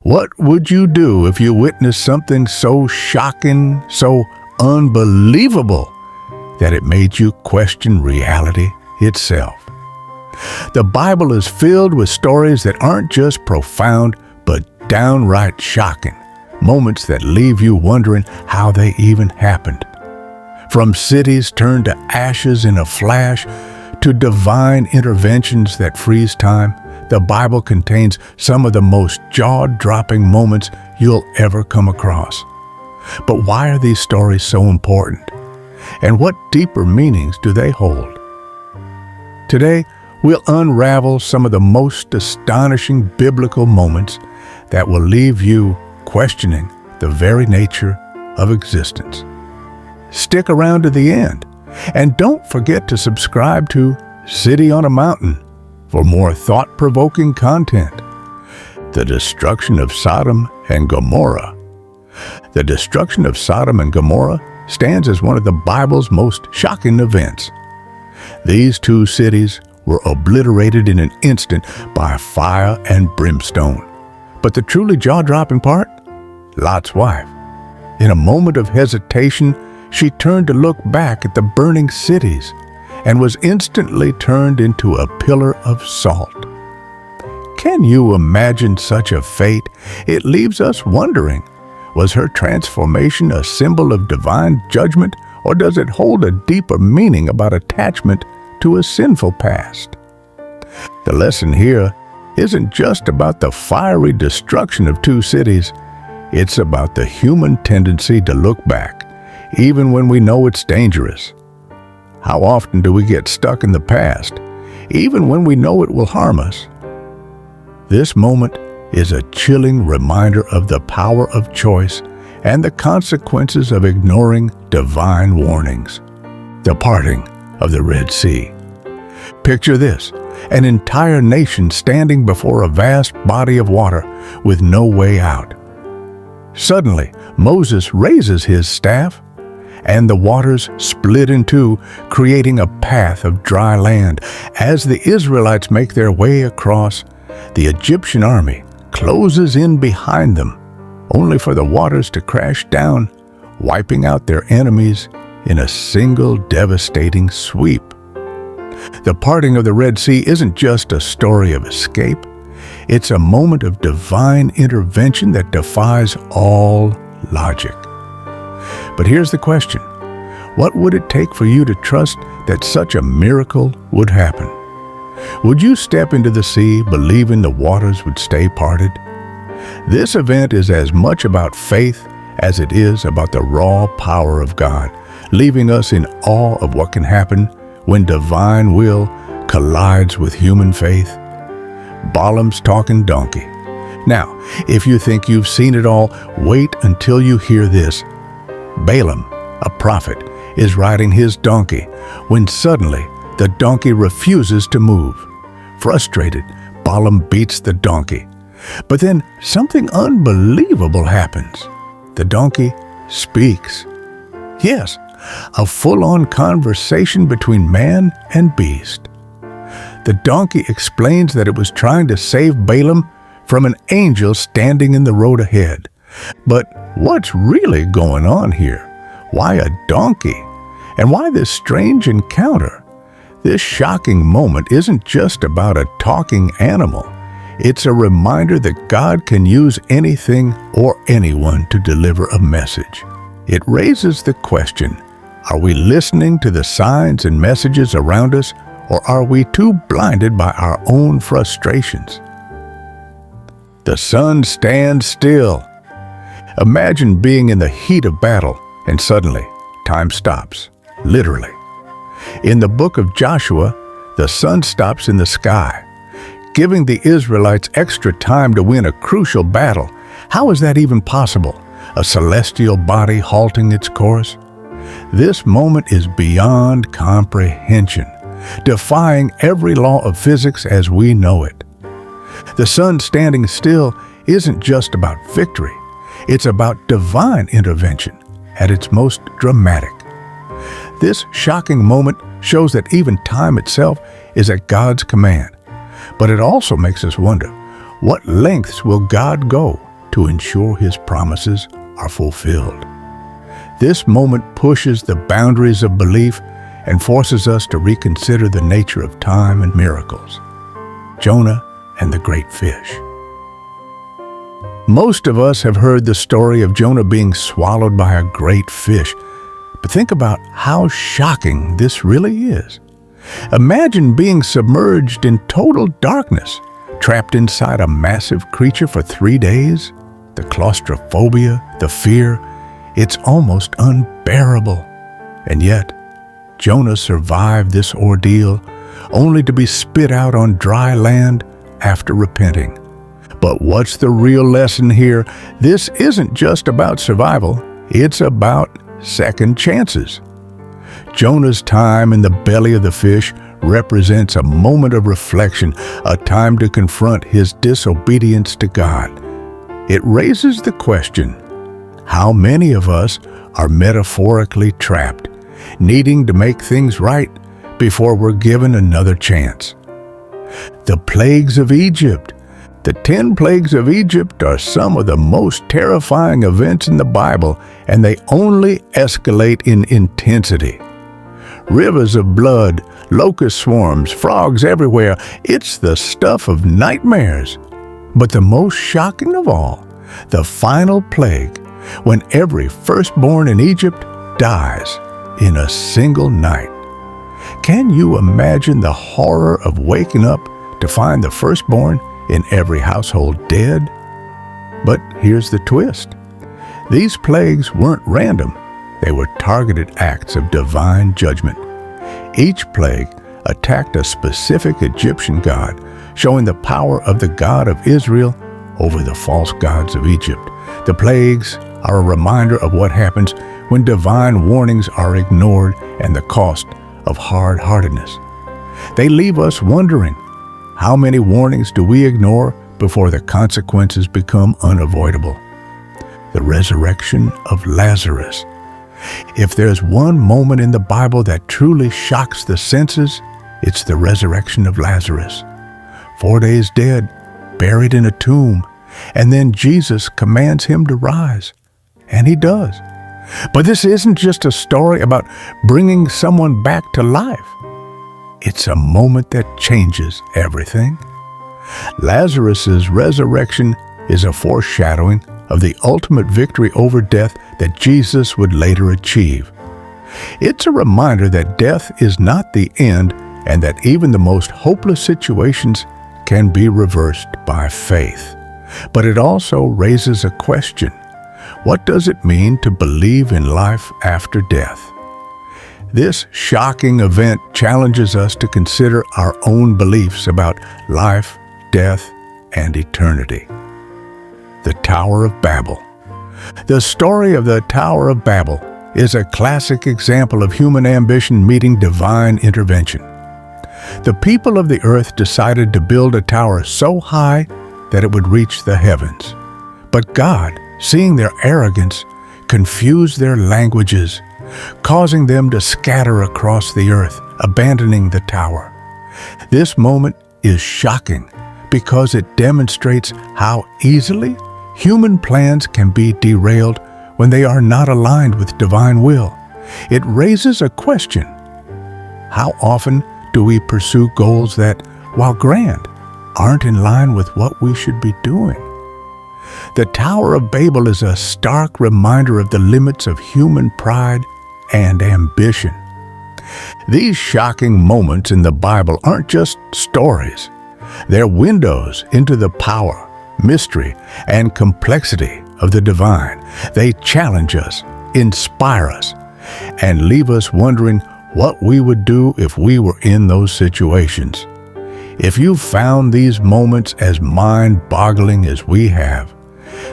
What would you do if you witnessed something so shocking, so unbelievable, that it made you question reality itself? The Bible is filled with stories that aren't just profound, but downright shocking. Moments that leave you wondering how they even happened. From cities turned to ashes in a flash, to divine interventions that freeze time, the Bible contains some of the most jaw-dropping moments you'll ever come across. But why are these stories so important? And what deeper meanings do they hold? Today, we'll unravel some of the most astonishing biblical moments that will leave you questioning the very nature of existence. Stick around to the end, and don't forget to subscribe to City on a Mountain for more thought-provoking content. The destruction of Sodom and Gomorrah. The destruction of Sodom and Gomorrah stands as one of the Bible's most shocking events. These two cities were obliterated in an instant by fire and brimstone. But the truly jaw-dropping part? Lot's wife. In a moment of hesitation, she turned to look back at the burning cities and was instantly turned into a pillar of salt. Can you imagine such a fate? It leaves us wondering, was her transformation a symbol of divine judgment, or does it hold a deeper meaning about attachment to a sinful past? The lesson here isn't just about the fiery destruction of two cities. It's about the human tendency to look back, even when we know it's dangerous. How often do we get stuck in the past, even when we know it will harm us? This moment is a chilling reminder of the power of choice and the consequences of ignoring divine warnings. The parting of the Red Sea. Picture this, an entire nation standing before a vast body of water with no way out. Suddenly, Moses raises his staff, and the waters split in two, creating a path of dry land. As the Israelites make their way across, the Egyptian army closes in behind them, only for the waters to crash down, wiping out their enemies in a single devastating sweep. The parting of the Red Sea isn't just a story of escape. It's a moment of divine intervention that defies all logic. But here's the question. What would it take for you to trust that such a miracle would happen? Would you step into the sea believing the waters would stay parted? This event is as much about faith as it is about the raw power of God, leaving us in awe of what can happen when divine will collides with human faith. Balaam's talking donkey. Now, if you think you've seen it all, wait until you hear this. Balaam, a prophet, is riding his donkey when suddenly the donkey refuses to move. Frustrated, Balaam beats the donkey. But then something unbelievable happens. The donkey speaks. Yes, a full-on conversation between man and beast. The donkey explains that it was trying to save Balaam from an angel standing in the road ahead. But what's really going on here? Why a donkey? And why this strange encounter? This shocking moment isn't just about a talking animal. It's a reminder that God can use anything or anyone to deliver a message. It raises the question, are we listening to the signs and messages around us, or are we too blinded by our own frustrations? The sun stands still. Imagine being in the heat of battle, and suddenly, time stops, literally. In the book of Joshua, the sun stops in the sky, giving the Israelites extra time to win a crucial battle. How is that even possible? A celestial body halting its course? This moment is beyond comprehension, defying every law of physics as we know it. The sun standing still isn't just about victory. It's about divine intervention at its most dramatic. This shocking moment shows that even time itself is at God's command. But it also makes us wonder, what lengths will God go to ensure his promises are fulfilled. This moment pushes the boundaries of belief and forces us to reconsider the nature of time and miracles. Jonah and the great fish. Most of us have heard the story of Jonah being swallowed by a great fish, but think about how shocking this really is. Imagine being submerged in total darkness, trapped inside a massive creature for 3 days. The claustrophobia, the fear, it's almost unbearable. And yet, Jonah survived this ordeal, only to be spit out on dry land after repenting. But what's the real lesson here? This isn't just about survival, it's about second chances. Jonah's time in the belly of the fish represents a moment of reflection, a time to confront his disobedience to God. It raises the question, how many of us are metaphorically trapped, needing to make things right before we're given another chance? The plagues of Egypt. The 10 plagues of Egypt are some of the most terrifying events in the Bible, and they only escalate in intensity. Rivers of blood, locust swarms, frogs everywhere. It's the stuff of nightmares. But the most shocking of all, the final plague, when every firstborn in Egypt dies in a single night. Can you imagine the horror of waking up to find the firstborn in every household dead? But here's the twist. These plagues weren't random. They were targeted acts of divine judgment. Each plague attacked a specific Egyptian god, showing the power of the God of Israel over the false gods of Egypt. The plagues are a reminder of what happens when divine warnings are ignored and the cost of hard-heartedness. They leave us wondering, how many warnings do we ignore before the consequences become unavoidable? The resurrection of Lazarus. If there's one moment in the Bible that truly shocks the senses, it's the resurrection of Lazarus. 4 days dead, buried in a tomb, and then Jesus commands him to rise. And he does. But this isn't just a story about bringing someone back to life. It's a moment that changes everything. Lazarus' resurrection is a foreshadowing of the ultimate victory over death that Jesus would later achieve. It's a reminder that death is not the end and that even the most hopeless situations can be reversed by faith. But it also raises a question. What does it mean to believe in life after death? This shocking event challenges us to consider our own beliefs about life, death, and eternity. The Tower of Babel. The story of the Tower of Babel is a classic example of human ambition meeting divine intervention. The people of the earth decided to build a tower so high that it would reach the heavens. But God, seeing their arrogance, confused their languages, causing them to scatter across the earth, abandoning the tower. This moment is shocking because it demonstrates how easily human plans can be derailed when they are not aligned with divine will. It raises a question. How often do we pursue goals that, while grand, aren't in line with what we should be doing? The Tower of Babel is a stark reminder of the limits of human pride and ambition. These shocking moments in the Bible aren't just stories. They're windows into the power, mystery, and complexity of the divine. They challenge us, inspire us, and leave us wondering what we would do if we were in those situations. If you've found these moments as mind-boggling as we have,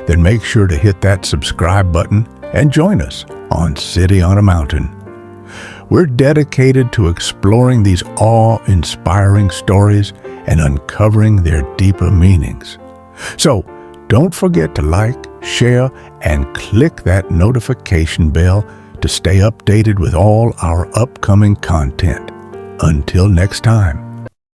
then make sure to hit that subscribe button and join us on City on a Mountain. We're dedicated to exploring these awe-inspiring stories and uncovering their deeper meanings. So, don't forget to like, share, and click that notification bell to stay updated with all our upcoming content. Until next time.